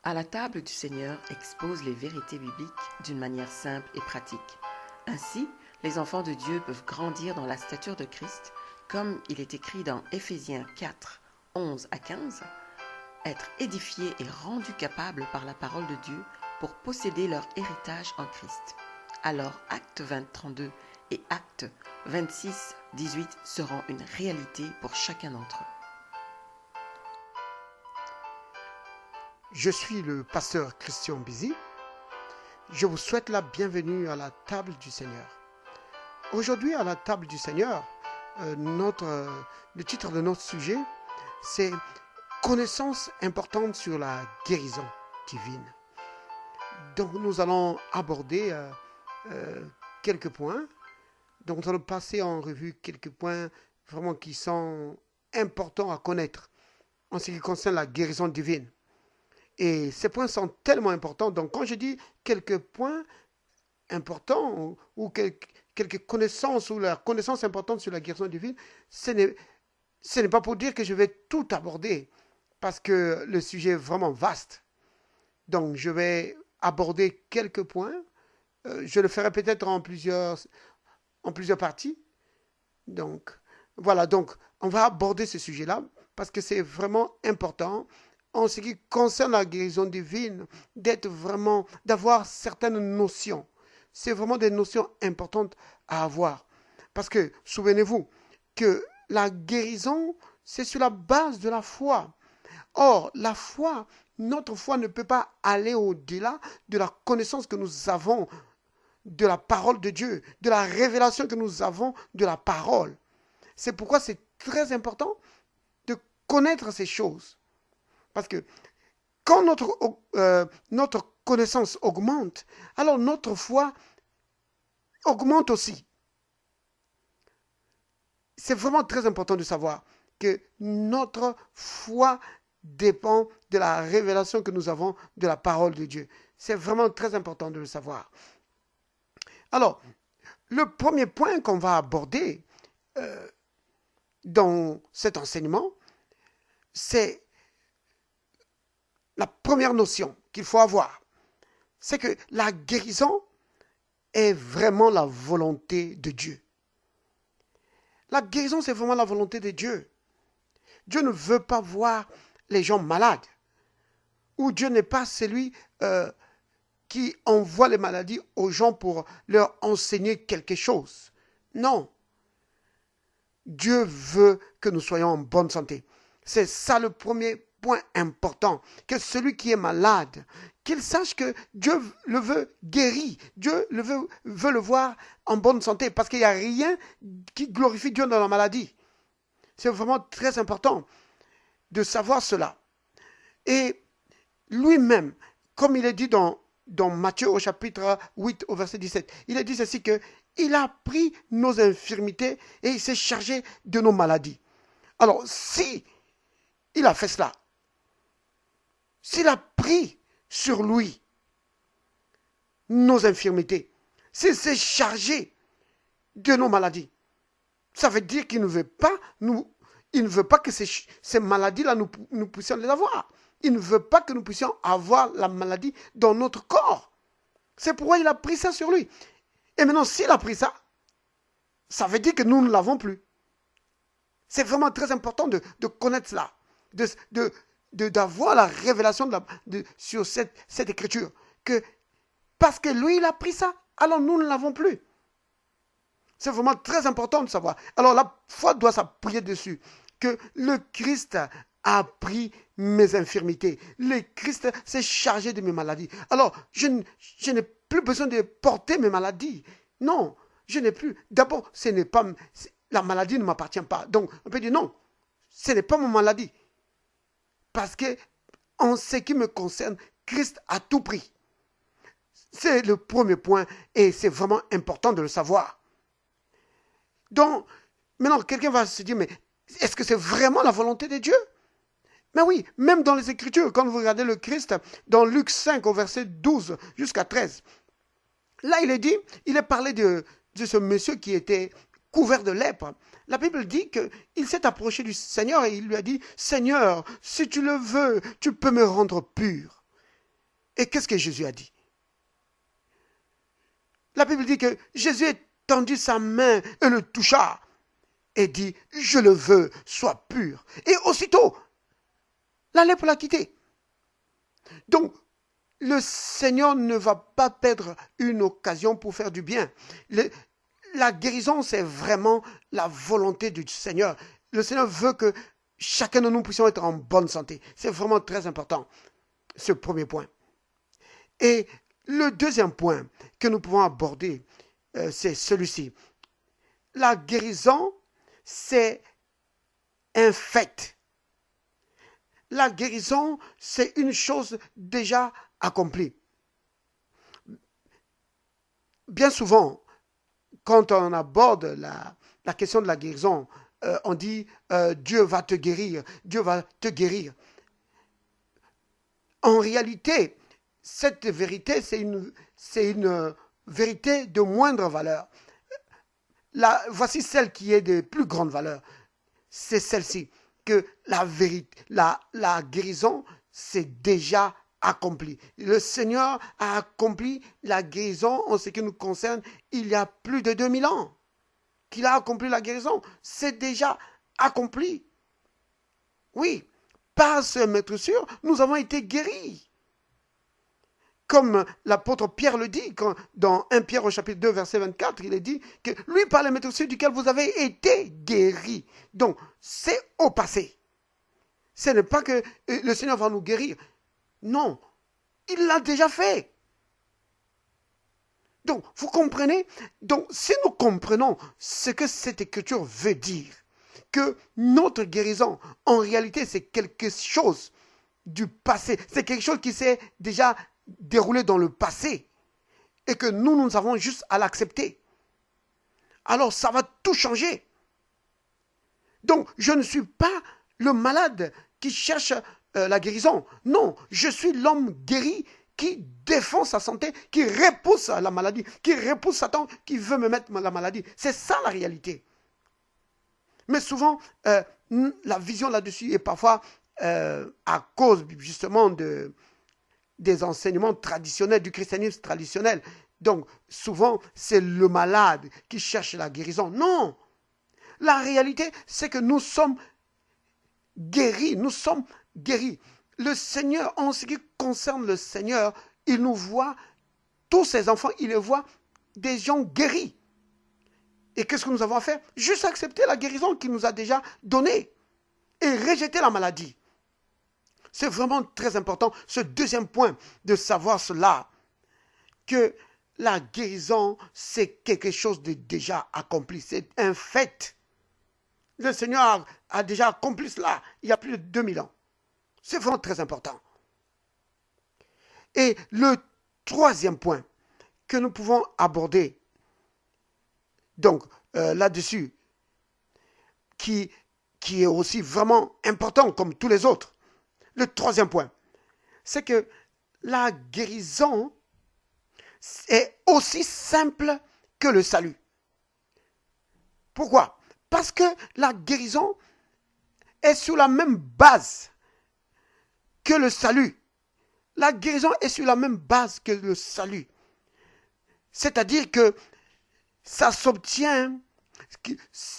À la table du Seigneur expose les vérités bibliques d'une manière simple et pratique. Ainsi, les enfants de Dieu peuvent grandir dans la stature de Christ, comme il est écrit dans Éphésiens 4, 11 à 15, être édifiés et rendus capables par la parole de Dieu pour posséder leur héritage en Christ. Alors, Acte 20, 32 et Acte 26, 18 seront une réalité pour chacun d'entre eux. Je suis le pasteur Christian Bizy. Je vous souhaite la bienvenue à la table du Seigneur. Aujourd'hui, à la table du Seigneur, le titre de notre sujet, c'est connaissance importante sur la guérison divine. Donc, nous allons aborder quelques points. Donc, nous allons passer en revue quelques points vraiment qui sont importants à connaître en ce qui concerne la guérison divine. Et ces points sont tellement importants. Donc, quand je dis quelques points importants ou quelques connaissances ou la connaissance importante sur la guérison divine, ce n'est pas pour dire que je vais tout aborder parce que le sujet est vraiment vaste. Donc, je vais aborder quelques points. Je le ferai peut-être en plusieurs parties. Donc, voilà. Donc, on va aborder ce sujet-là parce que c'est vraiment important en ce qui concerne la guérison divine, d'avoir certaines notions. C'est vraiment des notions importantes à avoir. Parce que, souvenez-vous, que la guérison, c'est sur la base de la foi. Or, la foi, notre foi ne peut pas aller au-delà de la connaissance que nous avons de la parole de Dieu, de la révélation que nous avons de la parole. C'est pourquoi c'est très important de connaître ces choses. Parce que quand notre connaissance augmente, alors notre foi augmente aussi. C'est vraiment très important de savoir que notre foi dépend de la révélation que nous avons de la parole de Dieu. C'est vraiment très important de le savoir. Alors, le premier point qu'on va aborder dans cet enseignement, c'est la première notion qu'il faut avoir, c'est que la guérison est vraiment la volonté de Dieu. La guérison, c'est vraiment la volonté de Dieu. Dieu ne veut pas voir les gens malades. Ou Dieu n'est pas celui qui envoie les maladies aux gens pour leur enseigner quelque chose. Non. Dieu veut que nous soyons en bonne santé. C'est ça le premier point important, que celui qui est malade, qu'il sache que Dieu le veut guéri, Dieu veut le voir en bonne santé, parce qu'il n'y a rien qui glorifie Dieu dans la maladie. C'est vraiment très important de savoir cela. Et lui-même, comme il est dit dans Matthieu au chapitre 8 au verset 17, il est dit ceci que il a pris nos infirmités et il s'est chargé de nos maladies. Alors, si il a fait cela, s'il a pris sur lui nos infirmités, s'il s'est chargé de nos maladies, ça veut dire qu'il ne veut pas que ces maladies-là, nous puissions les avoir. Il ne veut pas que nous puissions avoir la maladie dans notre corps. C'est pourquoi il a pris ça sur lui. Et maintenant, s'il a pris ça, ça veut dire que nous ne l'avons plus. C'est vraiment très important de connaître cela, d'avoir la révélation sur cette écriture. Que parce que lui, il a pris ça, alors nous ne l'avons plus. C'est vraiment très important de savoir. Alors la foi doit s'appuyer dessus. Que le Christ a pris mes infirmités. Le Christ s'est chargé de mes maladies. Alors, je n'ai plus besoin de porter mes maladies. Non, je n'ai plus. D'abord, la maladie ne m'appartient pas. Donc, on peut dire non, ce n'est pas ma maladie. Parce que, en ce qui me concerne, Christ a tout pris. C'est le premier point et c'est vraiment important de le savoir. Donc, maintenant, quelqu'un va se dire, mais est-ce que c'est vraiment la volonté de Dieu? Mais oui, même dans les Écritures, quand vous regardez le Christ, dans Luc 5 au verset 12 jusqu'à 13, là il est parlé de ce monsieur qui était couvert de lèpre. La Bible dit qu'il s'est approché du Seigneur et il lui a dit, Seigneur, si tu le veux, tu peux me rendre pur. Et qu'est-ce que Jésus a dit? La Bible dit que Jésus étendit sa main et le toucha et dit, je le veux, sois pur. Et aussitôt, la lèpre l'a quitté. Donc, le Seigneur ne va pas perdre une occasion pour faire du bien. La guérison, c'est vraiment la volonté du Seigneur. Le Seigneur veut que chacun de nous puissions être en bonne santé. C'est vraiment très important, ce premier point. Et le deuxième point que nous pouvons aborder, c'est celui-ci. La guérison, c'est un fait. La guérison, c'est une chose déjà accomplie. Bien souvent, quand on aborde la question de la guérison, on dit Dieu va te guérir, Dieu va te guérir. En réalité, cette vérité, c'est une vérité de moindre valeur. Voici celle qui est de plus grande valeur. C'est celle-ci, que la guérison, c'est déjà accompli. Le Seigneur a accompli la guérison en ce qui nous concerne il y a plus de 2000 ans. Qu'il a accompli la guérison, c'est déjà accompli. Oui, par ce maître sûr, nous avons été guéris. Comme l'apôtre Pierre le dit, dans 1 Pierre au chapitre 2, verset 24, il est dit que lui, par le maître sûr duquel vous avez été guéris. Donc, c'est au passé. Ce n'est pas que le Seigneur va nous guérir. Non, il l'a déjà fait. Donc, vous comprenez? Donc, si nous comprenons ce que cette écriture veut dire, que notre guérison, en réalité, c'est quelque chose du passé. C'est quelque chose qui s'est déjà déroulé dans le passé. Et que nous avons juste à l'accepter. Alors, ça va tout changer. Donc, je ne suis pas le malade qui cherche la guérison. Non, je suis l'homme guéri qui défend sa santé, qui repousse la maladie, qui repousse Satan, qui veut me mettre la maladie. C'est ça la réalité. Mais souvent, la vision là-dessus est parfois à cause justement des enseignements traditionnels, du christianisme traditionnel. Donc, souvent, c'est le malade qui cherche la guérison. Non! La réalité, c'est que nous sommes guéris, nous sommes guéris. Le Seigneur, en ce qui concerne le Seigneur, il nous voit, tous ses enfants, il les voit des gens guéris. Et qu'est-ce que nous avons à faire? Juste accepter la guérison qu'il nous a déjà donnée et rejeter la maladie. C'est vraiment très important, ce deuxième point, de savoir cela, que la guérison, c'est quelque chose de déjà accompli, c'est un fait. Le Seigneur a déjà accompli cela il y a plus de 2000 ans. C'est vraiment très important. Et le troisième point que nous pouvons aborder, donc là-dessus, qui est aussi vraiment important comme tous les autres, le troisième point, c'est que la guérison est aussi simple que le salut. Pourquoi? Parce que la guérison est sur la même base que le salut. La guérison est sur la même base que le salut. C'est-à-dire que ça s'obtient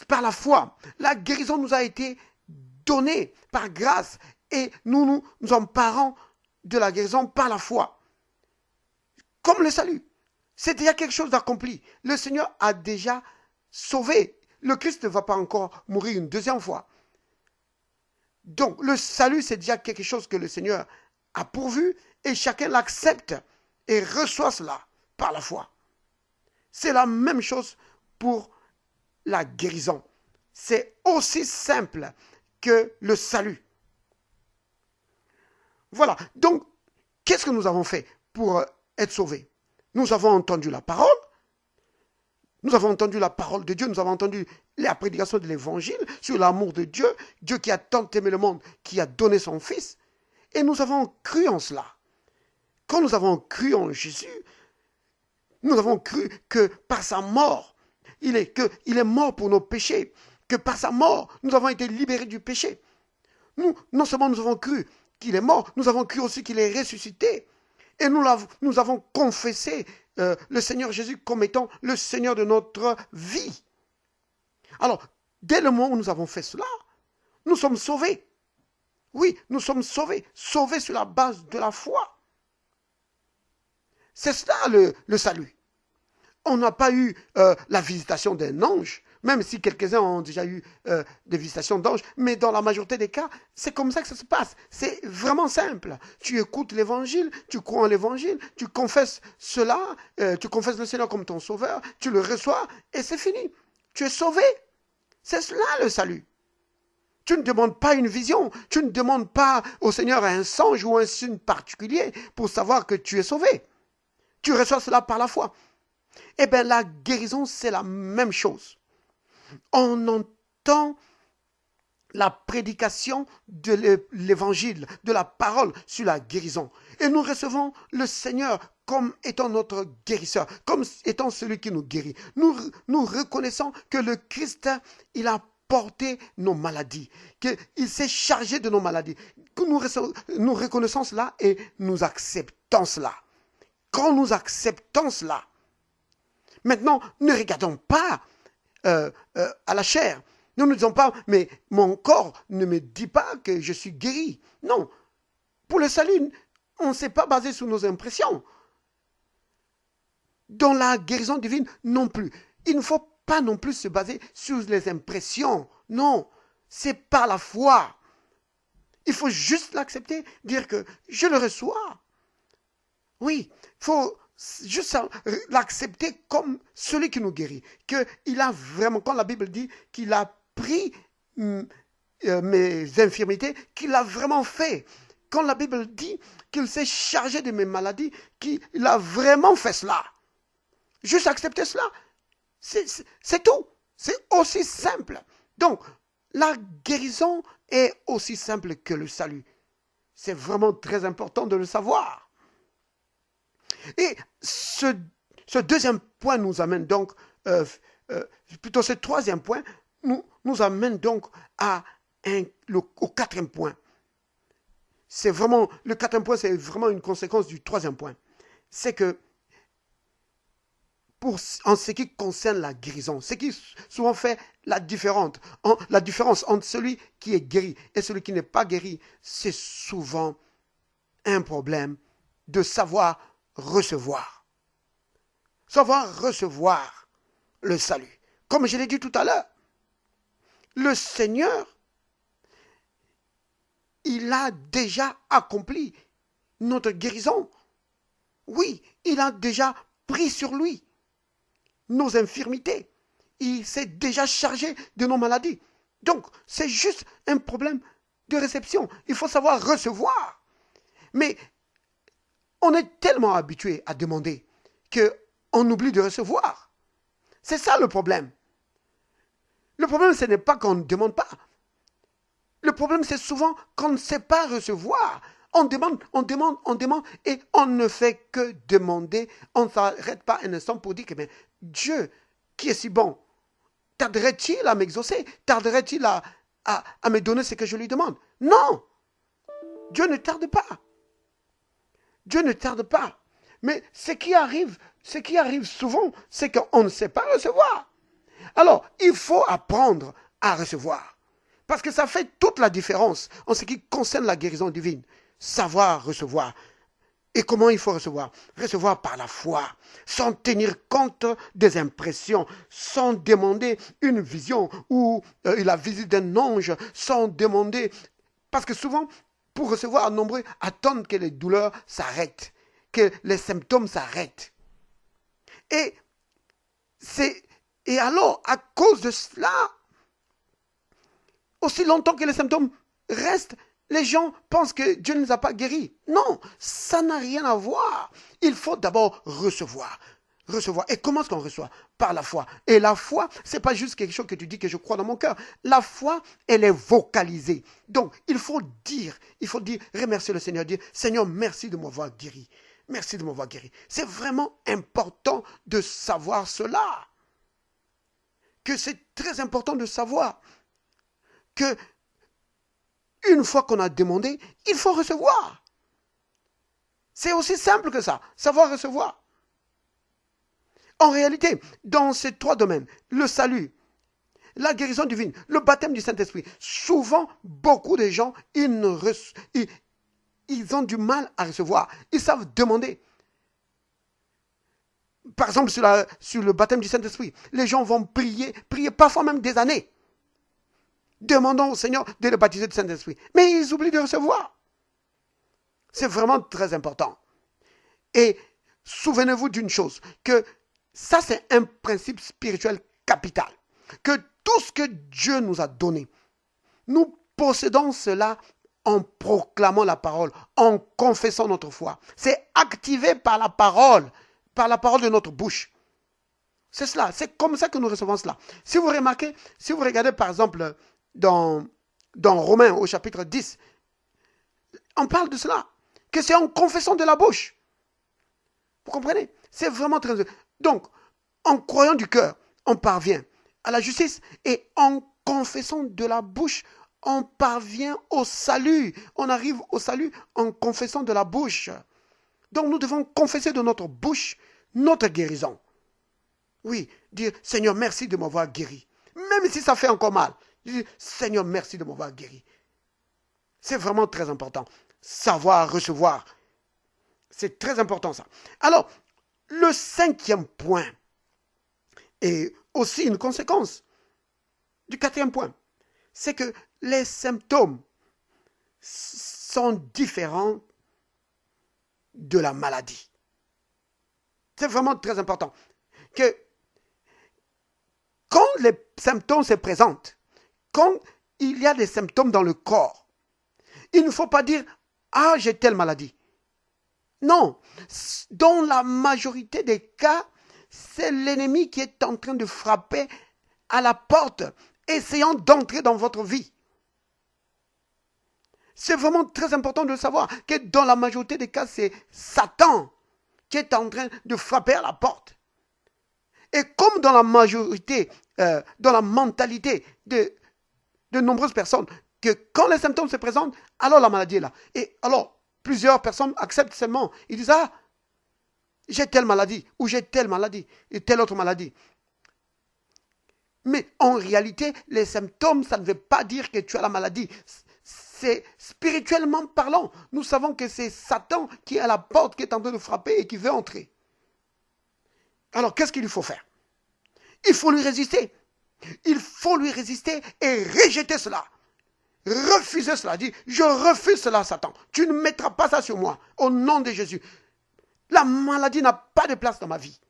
par la foi. La guérison nous a été donnée par grâce et nous emparons de la guérison par la foi. Comme le salut. C'est déjà quelque chose d'accompli. Le Seigneur a déjà sauvé. Le Christ ne va pas encore mourir une deuxième fois. Donc, le salut, c'est déjà quelque chose que le Seigneur a pourvu et chacun l'accepte et reçoit cela par la foi. C'est la même chose pour la guérison. C'est aussi simple que le salut. Voilà. Donc, qu'est-ce que nous avons fait pour être sauvés? Nous avons entendu la parole. Nous avons entendu la parole de Dieu, nous avons entendu la prédication de l'évangile sur l'amour de Dieu, Dieu qui a tant aimé le monde, qui a donné son Fils, et nous avons cru en cela. Quand nous avons cru en Jésus, nous avons cru que par sa mort, il est mort pour nos péchés, que par sa mort, nous avons été libérés du péché. Non seulement nous avons cru qu'il est mort, nous avons cru aussi qu'il est ressuscité, Et nous avons confessé le Seigneur Jésus comme étant le Seigneur de notre vie. Alors, dès le moment où nous avons fait cela, nous sommes sauvés. Oui, nous sommes sauvés. Sauvés sur la base de la foi. C'est cela le salut. On n'a pas eu la visitation d'un ange, même si quelques-uns ont déjà eu des visitations d'anges, mais dans la majorité des cas, c'est comme ça que ça se passe. C'est vraiment simple. Tu écoutes l'évangile, tu crois en l'évangile, tu confesses cela, tu confesses le Seigneur comme ton sauveur, tu le reçois et c'est fini. Tu es sauvé. C'est cela le salut. Tu ne demandes pas une vision, tu ne demandes pas au Seigneur un songe ou un signe particulier pour savoir que tu es sauvé. Tu reçois cela par la foi. Eh bien, la guérison, c'est la même chose. On entend la prédication de l'évangile, de la parole sur la guérison. Et nous recevons le Seigneur comme étant notre guérisseur, comme étant celui qui nous guérit. Nous reconnaissons que le Christ, il a porté nos maladies, qu'il s'est chargé de nos maladies. Que nous reconnaissons cela et nous acceptons cela. Quand nous acceptons cela, maintenant, ne regardons pas à la chair. Nous ne disons pas, mais mon corps ne me dit pas que je suis guéri. Non. Pour le salut, on ne s'est pas basé sur nos impressions. Dans la guérison divine, non plus. Il ne faut pas non plus se baser sur les impressions. Non. C'est par la foi. Il faut juste l'accepter, dire que je le reçois. Oui, il faut juste l'accepter comme celui qui nous guérit. Qu'il a vraiment, quand la Bible dit qu'il a pris mes infirmités, qu'il a vraiment fait. Quand la Bible dit qu'il s'est chargé de mes maladies, qu'il a vraiment fait cela. Juste accepter cela. C'est tout. C'est aussi simple. Donc, la guérison est aussi simple que le salut. C'est vraiment très important de le savoir. Et ce deuxième point nous amène donc, plutôt ce troisième point, nous amène donc au quatrième point. C'est vraiment, le quatrième point, c'est vraiment une conséquence du troisième point. C'est que, en ce qui concerne la guérison, ce qui souvent fait la différence entre celui qui est guéri et celui qui n'est pas guéri, c'est souvent un problème de savoir recevoir. Savoir recevoir le salut. Comme je l'ai dit tout à l'heure, le Seigneur, il a déjà accompli notre guérison. Oui, il a déjà pris sur lui nos infirmités. Il s'est déjà chargé de nos maladies. Donc, c'est juste un problème de réception. Il faut savoir recevoir. Mais on est tellement habitué à demander qu'on oublie de recevoir. C'est ça le problème. Le problème, ce n'est pas qu'on ne demande pas. Le problème, c'est souvent qu'on ne sait pas recevoir. On demande, et on ne fait que demander. On ne s'arrête pas un instant pour dire que mais Dieu, qui est si bon, tarderait-il à m'exaucer? Tarderait-il à me donner ce que je lui demande? Non! Dieu ne tarde pas. Dieu ne tarde pas. Mais ce qui arrive souvent, c'est qu'on ne sait pas recevoir. Alors, il faut apprendre à recevoir. Parce que ça fait toute la différence en ce qui concerne la guérison divine. Savoir recevoir. Et comment il faut recevoir? Recevoir par la foi, sans tenir compte des impressions, sans demander une vision ou la visite d'un ange, sans demander... Parce que souvent, pour recevoir, nombreux attendent que les douleurs s'arrêtent, que les symptômes s'arrêtent. Et alors, à cause de cela, aussi longtemps que les symptômes restent, les gens pensent que Dieu ne les a pas guéris. Non, ça n'a rien à voir. Il faut d'abord recevoir. Recevoir. Et comment est-ce qu'on reçoit? Par la foi. Et la foi, c'est pas juste quelque chose que tu dis que je crois dans mon cœur. La foi, elle est vocalisée. Donc, il faut dire, remercier le Seigneur, dire, Seigneur, merci de m'avoir guéri. Merci de m'avoir guéri. C'est vraiment important de savoir cela. Que c'est très important de savoir que une fois qu'on a demandé, il faut recevoir. C'est aussi simple que ça, savoir recevoir. En réalité, dans ces trois domaines, le salut, la guérison divine, le baptême du Saint-Esprit, souvent, beaucoup de gens, ils ont du mal à recevoir. Ils savent demander. Par exemple, sur le baptême du Saint-Esprit, les gens vont prier parfois même des années, demandant au Seigneur de les baptiser du Saint-Esprit. Mais ils oublient de recevoir. C'est vraiment très important. Et souvenez-vous d'une chose, que ça c'est un principe spirituel capital. Que tout ce que Dieu nous a donné, nous possédons cela en proclamant la parole, en confessant notre foi. C'est activé par la parole de notre bouche. C'est cela, c'est comme ça que nous recevons cela. Si vous remarquez, si vous regardez par exemple dans Romains au chapitre 10, on parle de cela, que c'est en confessant de la bouche. Vous comprenez? C'est vraiment très... Donc, en croyant du cœur, on parvient à la justice et en confessant de la bouche, on parvient au salut. On arrive au salut en confessant de la bouche. Donc, nous devons confesser de notre bouche notre guérison. Oui, dire Seigneur, merci de m'avoir guéri. Même si ça fait encore mal. Dire Seigneur, merci de m'avoir guéri. C'est vraiment très important. Savoir recevoir. C'est très important ça. Alors, le cinquième point est aussi une conséquence du quatrième point. C'est que les symptômes sont différents de la maladie. C'est vraiment très important. Que quand les symptômes se présentent, quand il y a des symptômes dans le corps, il ne faut pas dire « Ah, j'ai telle maladie ». Non, dans la majorité des cas, c'est l'ennemi qui est en train de frapper à la porte, essayant d'entrer dans votre vie. C'est vraiment très important de le savoir, que dans la majorité des cas, c'est Satan qui est en train de frapper à la porte. Et comme dans la majorité, dans la mentalité de nombreuses personnes, que quand les symptômes se présentent, alors la maladie est là. Et alors, plusieurs personnes acceptent seulement. Ils disent, ah, j'ai telle maladie, ou j'ai telle maladie, et telle autre maladie. Mais en réalité, les symptômes, ça ne veut pas dire que tu as la maladie. C'est spirituellement parlant. Nous savons que c'est Satan qui est à la porte, qui est en train de frapper et qui veut entrer. Alors, qu'est-ce qu'il faut faire? Il faut lui résister. Il faut lui résister et rejeter cela. Refuser cela. Dit, je refuse cela, Satan. Tu ne mettras pas ça sur moi. Au nom de Jésus. La maladie n'a pas de place dans ma vie.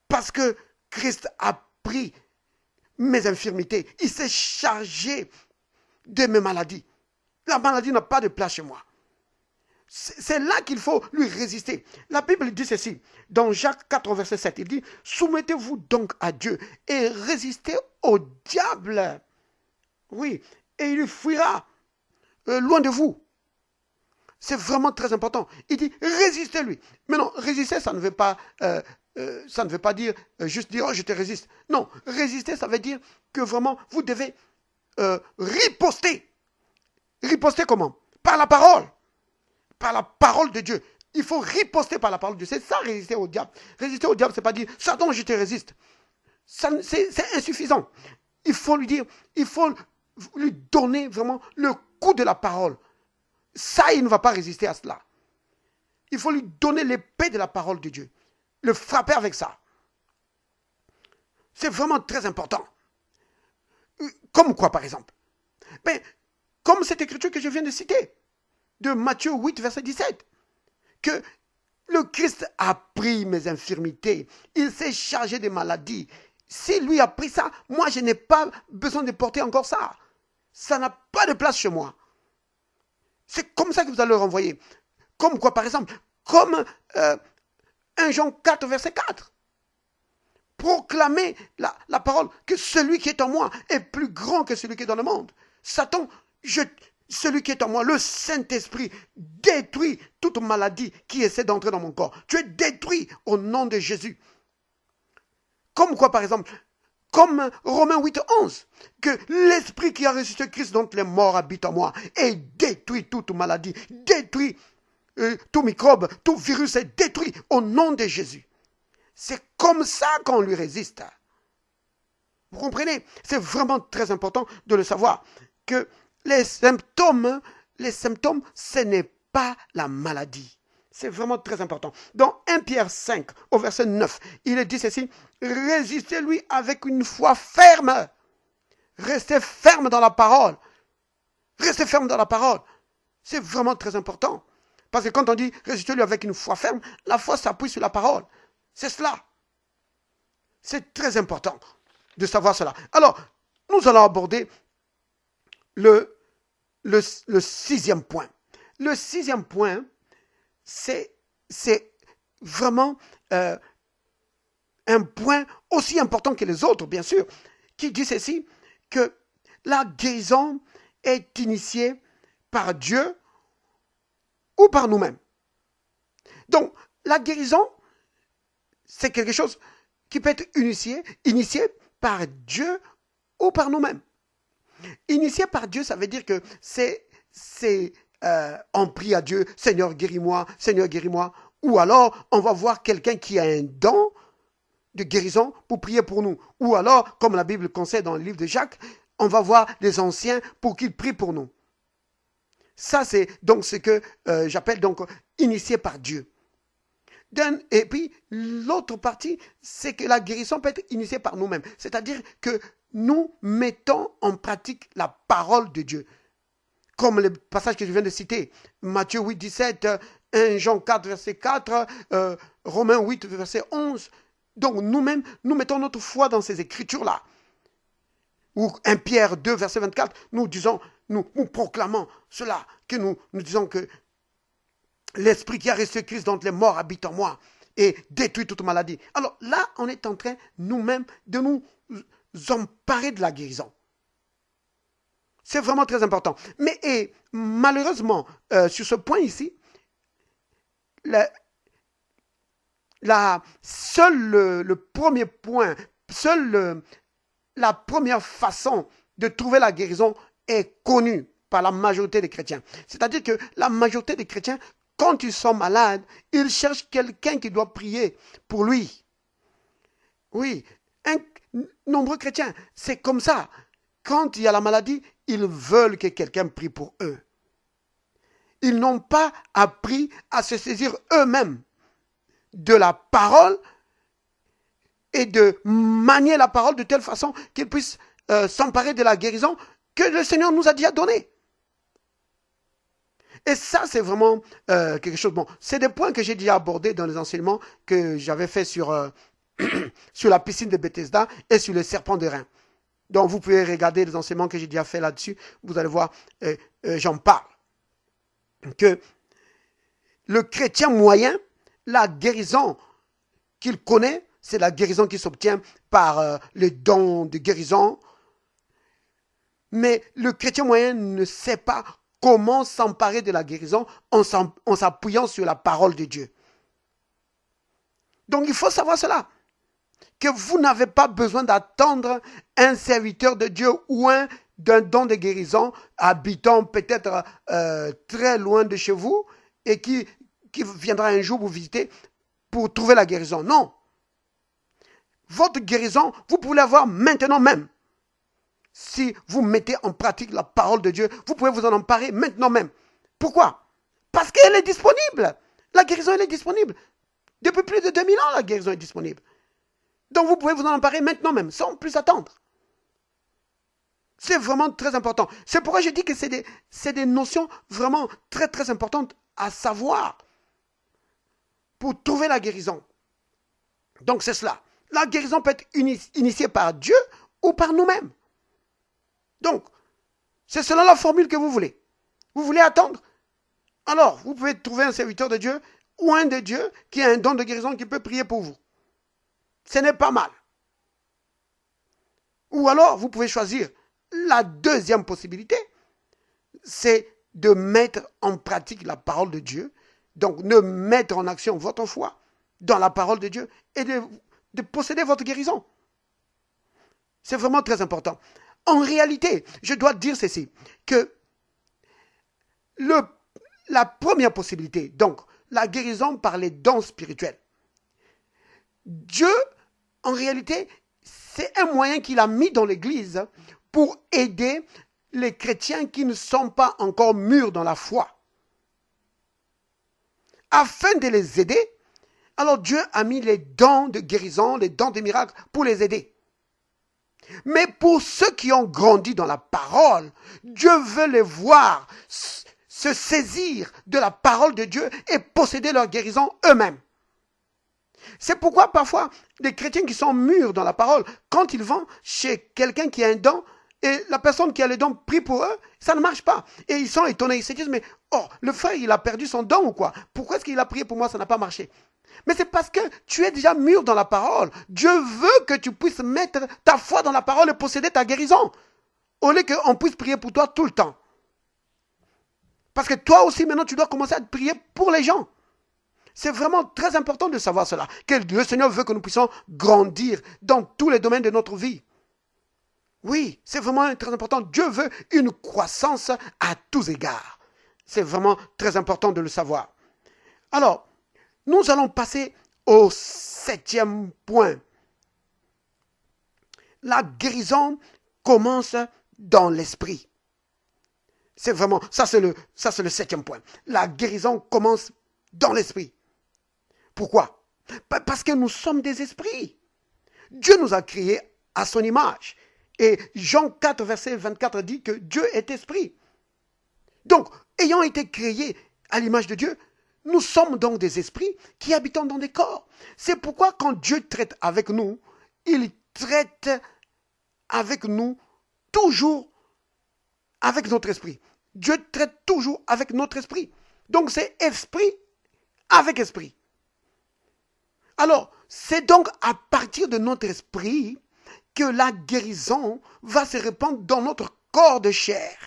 Parce que Christ a pris mes infirmités. Il s'est chargé de mes maladies. La maladie n'a pas de place chez moi. C'est là qu'il faut lui résister. La Bible dit ceci, dans Jacques 4, verset 7, il dit, soumettez-vous donc à Dieu et résistez au diable. Oui, et il fuira loin de vous. C'est vraiment très important. Il dit, résistez-lui. Mais non, résister, ça ne veut pas dire juste dire, oh, je te résiste. Non, résister, ça veut dire que vraiment, vous devez riposter. Riposter comment? Par la parole. Par la parole de Dieu. Il faut riposter par la parole de Dieu. C'est ça, résister au diable. Résister au diable, c'est pas dire, Satan, je te résiste. C'est insuffisant. Il faut lui dire, il faut lui donner vraiment le coup de la parole. Ça, il ne va pas résister à cela. Il faut lui donner l'épée de la parole de Dieu. Le frapper avec ça. C'est vraiment très important. Comme quoi, par exemple? Mais, comme cette écriture que je viens de citer, de Matthieu 8, verset 17, que le Christ a pris mes infirmités, il s'est chargé des maladies. Si lui a pris ça, moi je n'ai pas besoin de porter encore ça. Ça n'a pas de place chez moi. C'est comme ça que vous allez le renvoyer. Comme quoi, par exemple? Comme 1 Jean 4, verset 4. Proclamer la parole, que celui qui est en moi est plus grand que celui qui est dans le monde. Satan, celui qui est en moi, le Saint-Esprit, détruit toute maladie qui essaie d'entrer dans mon corps. Tu es détruit au nom de Jésus. Comme quoi, par exemple? Comme Romains 8, 11, que l'Esprit qui a ressuscité Christ dont les morts habitent en moi et détruit toute maladie, détruit tout microbe, tout virus est détruit au nom de Jésus. C'est comme ça qu'on lui résiste. Vous comprenez? C'est vraiment très important de le savoir, que les symptômes, ce n'est pas la maladie. C'est vraiment très important. Dans 1 Pierre 5, au verset 9, il est dit ceci: résistez-lui avec une foi ferme. Restez ferme dans la parole. Restez ferme dans la parole. C'est vraiment très important. Parce que quand on dit résistez-lui avec une foi ferme, la foi s'appuie sur la parole. C'est cela. C'est très important de savoir cela. Alors, nous allons aborder le 6e point. Le 6e point, c'est vraiment un point aussi important que les autres, bien sûr, qui dit ceci, que la guérison est initiée par Dieu ou par nous-mêmes. Donc, la guérison, c'est quelque chose qui peut être initié par Dieu ou par nous-mêmes. Initié par Dieu, ça veut dire que on prie à Dieu, Seigneur guéris-moi, Seigneur guéris-moi. Ou alors, on va voir quelqu'un qui a un don de guérison pour prier pour nous. Ou alors, comme la Bible conseille dans le livre de Jacques, on va voir les anciens pour qu'ils prient pour nous. Ça, c'est donc ce que j'appelle donc initié par Dieu. Et puis, l'autre partie, c'est que la guérison peut être initiée par nous-mêmes. C'est-à-dire que nous mettons en pratique la parole de Dieu. Comme le passage que je viens de citer, Matthieu 8, 17, 1 Jean 4, verset 4, Romains 8, verset 11. Donc nous-mêmes, nous mettons notre foi dans ces écritures-là. Ou 1 Pierre 2, verset 24, nous proclamons cela, que nous disons que l'Esprit qui a ressuscité Christ d'entre les morts habite en moi et détruit toute maladie. Alors là, on est en train, nous-mêmes, de nous emparer de la guérison. C'est vraiment très important. Mais malheureusement, sur ce point ici, le premier point, la première façon de trouver la guérison est connue par la majorité des chrétiens. C'est-à-dire que la majorité des chrétiens, quand ils sont malades, ils cherchent quelqu'un qui doit prier pour lui. Oui, nombreux chrétiens, c'est comme ça. Quand il y a la maladie, ils veulent que quelqu'un prie pour eux. Ils n'ont pas appris à se saisir eux-mêmes de la parole et de manier la parole de telle façon qu'ils puissent s'emparer de la guérison que le Seigneur nous a déjà donnée. Et ça, c'est vraiment quelque chose de bon. C'est des points que j'ai déjà abordés dans les enseignements que j'avais fait sur, sur la piscine de Bethesda et sur le serpent de rein. Donc, vous pouvez regarder les enseignements que j'ai déjà fait là-dessus. Vous allez voir, j'en parle. Que le chrétien moyen, la guérison qu'il connaît, c'est la guérison qui s'obtient par le don de guérison. Mais le chrétien moyen ne sait pas comment s'emparer de la guérison en s'appuyant sur la parole de Dieu. Donc, il faut savoir cela. Que vous n'avez pas besoin d'attendre un serviteur de Dieu ou d'un don de guérison habitant peut-être très loin de chez vous et qui viendra un jour vous visiter pour trouver la guérison. Non. Votre guérison, vous pouvez l'avoir maintenant même. Si vous mettez en pratique la parole de Dieu, vous pouvez vous en emparer maintenant même. Pourquoi? Parce qu'elle est disponible. La guérison, elle est disponible. Depuis plus de 2000 ans, la guérison est disponible. Donc vous pouvez vous en emparer maintenant même, sans plus attendre. C'est vraiment très important. C'est pourquoi je dis que c'est des notions vraiment très très importantes à savoir pour trouver la guérison. Donc c'est cela. La guérison peut être initiée par Dieu ou par nous-mêmes. Donc, c'est selon la formule que vous voulez. Vous voulez attendre? Alors, vous pouvez trouver un serviteur de Dieu ou un de Dieu qui a un don de guérison qui peut prier pour vous. Ce n'est pas mal. Ou alors, vous pouvez choisir la deuxième possibilité, c'est de mettre en pratique la parole de Dieu, donc de mettre en action votre foi dans la parole de Dieu et de posséder votre guérison. C'est vraiment très important. En réalité, je dois dire ceci, que la première possibilité, donc la guérison par les dons spirituels. Dieu, en réalité, c'est un moyen qu'il a mis dans l'Église pour aider les chrétiens qui ne sont pas encore mûrs dans la foi. Afin de les aider, alors Dieu a mis les dons de guérison, les dons de miracles pour les aider. Mais pour ceux qui ont grandi dans la parole, Dieu veut les voir se saisir de la parole de Dieu et posséder leur guérison eux-mêmes. C'est pourquoi parfois, des chrétiens qui sont mûrs dans la parole, quand ils vont chez quelqu'un qui a un don, et la personne qui a le don prie pour eux, ça ne marche pas. Et ils sont étonnés, ils se disent, mais oh, le frère, il a perdu son don ou quoi? Pourquoi est-ce qu'il a prié pour moi, ça n'a pas marché? Mais c'est parce que tu es déjà mûr dans la parole. Dieu veut que tu puisses mettre ta foi dans la parole et posséder ta guérison. Au lieu qu'on puisse prier pour toi tout le temps. Parce que toi aussi, maintenant, tu dois commencer à prier pour les gens. C'est vraiment très important de savoir cela. Que le Seigneur veut que nous puissions grandir dans tous les domaines de notre vie. Oui, c'est vraiment très important. Dieu veut une croissance à tous égards. C'est vraiment très important de le savoir. Alors, nous allons passer au 7e point. La guérison commence dans l'esprit. C'est vraiment, ça c'est le 7e point. La guérison commence dans l'esprit. Pourquoi? Parce que nous sommes des esprits. Dieu nous a créés à son image. Et Jean 4, verset 24 dit que Dieu est esprit. Donc, ayant été créés à l'image de Dieu, nous sommes donc des esprits qui habitons dans des corps. C'est pourquoi quand Dieu traite avec nous, il traite avec nous toujours avec notre esprit. Dieu traite toujours avec notre esprit. Donc c'est esprit avec esprit. Alors, c'est donc à partir de notre esprit que la guérison va se répandre dans notre corps de chair.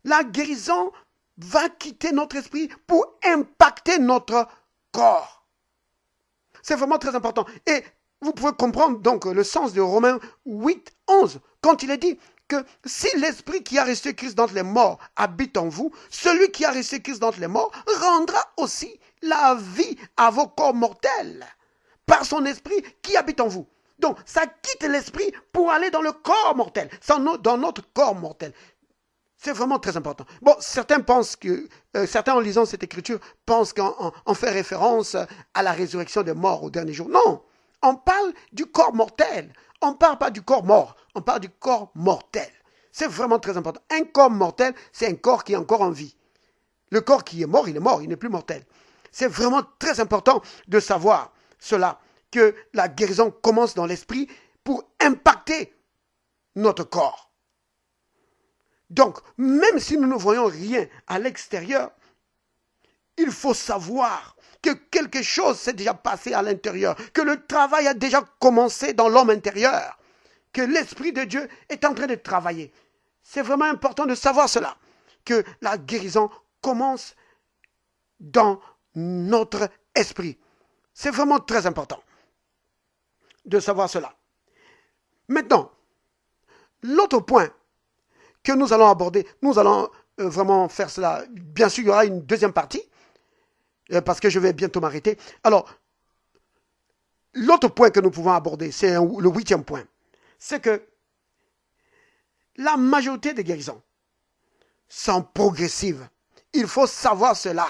La guérison va quitter notre esprit pour impacter notre corps. C'est vraiment très important. Et vous pouvez comprendre donc le sens de Romains 8, 11, quand il est dit que si l'esprit qui a resté Christ d'entre les morts habite en vous, celui qui a resté Christ d'entre les morts rendra aussi la vie à vos corps mortels par son esprit qui habite en vous. Donc, ça quitte l'esprit pour aller dans le corps mortel, dans notre corps mortel. C'est vraiment très important. Bon, certains pensent que, certains en lisant cette écriture, pensent qu'on fait référence à la résurrection des morts au dernier jour. Non, on parle du corps mortel. On ne parle pas du corps mort, on parle du corps mortel. C'est vraiment très important. Un corps mortel, c'est un corps qui est encore en vie. Le corps qui est mort, il n'est plus mortel. C'est vraiment très important de savoir cela, que la guérison commence dans l'esprit pour impacter notre corps. Donc, même si nous ne voyons rien à l'extérieur, il faut savoir que quelque chose s'est déjà passé à l'intérieur, que le travail a déjà commencé dans l'homme intérieur, que l'Esprit de Dieu est en train de travailler. C'est vraiment important de savoir cela, que la guérison commence dans notre esprit. C'est vraiment très important de savoir cela. Maintenant, l'autre point que nous allons aborder, nous allons vraiment faire cela. Bien sûr, il y aura une deuxième partie, parce que je vais bientôt m'arrêter. Alors, l'autre point que nous pouvons aborder, c'est le 8e point. C'est que la majorité des guérisons sont progressives. Il faut savoir cela,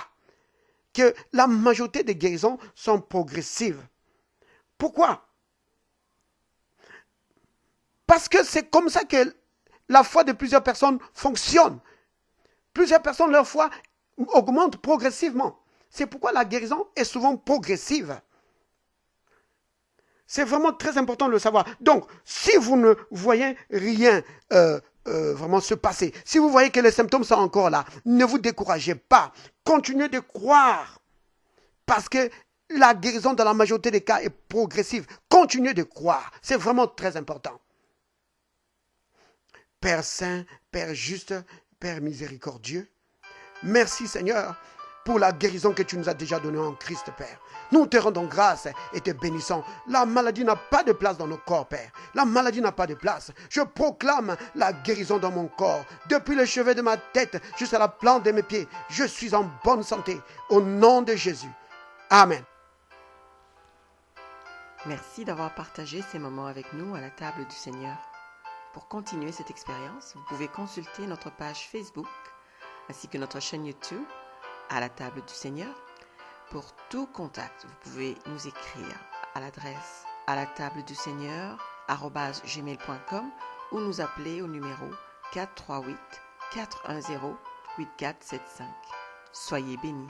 que la majorité des guérisons sont progressives. Pourquoi? Parce que c'est comme ça que la foi de plusieurs personnes fonctionne. Plusieurs personnes, leur foi augmente progressivement. C'est pourquoi la guérison est souvent progressive. C'est vraiment très important de le savoir. Donc, si vous ne voyez rien vraiment se passer, si vous voyez que les symptômes sont encore là, ne vous découragez pas. Continuez de croire. Parce que la guérison dans la majorité des cas est progressive. Continuez de croire. C'est vraiment très important. Père saint, Père juste, Père miséricordieux, merci Seigneur pour la guérison que tu nous as déjà donnée en Christ, Père. Nous te rendons grâce et te bénissons. La maladie n'a pas de place dans nos corps, Père. La maladie n'a pas de place. Je proclame la guérison dans mon corps. Depuis le chevet de ma tête jusqu'à la plante de mes pieds, je suis en bonne santé. Au nom de Jésus. Amen. Merci d'avoir partagé ces moments avec nous à la table du Seigneur. Pour continuer cette expérience, vous pouvez consulter notre page Facebook ainsi que notre chaîne YouTube à la table du Seigneur. Pour tout contact, vous pouvez nous écrire à l'adresse à la table du Seigneur@gmail.com ou nous appeler au numéro 438 410 8475. Soyez bénis.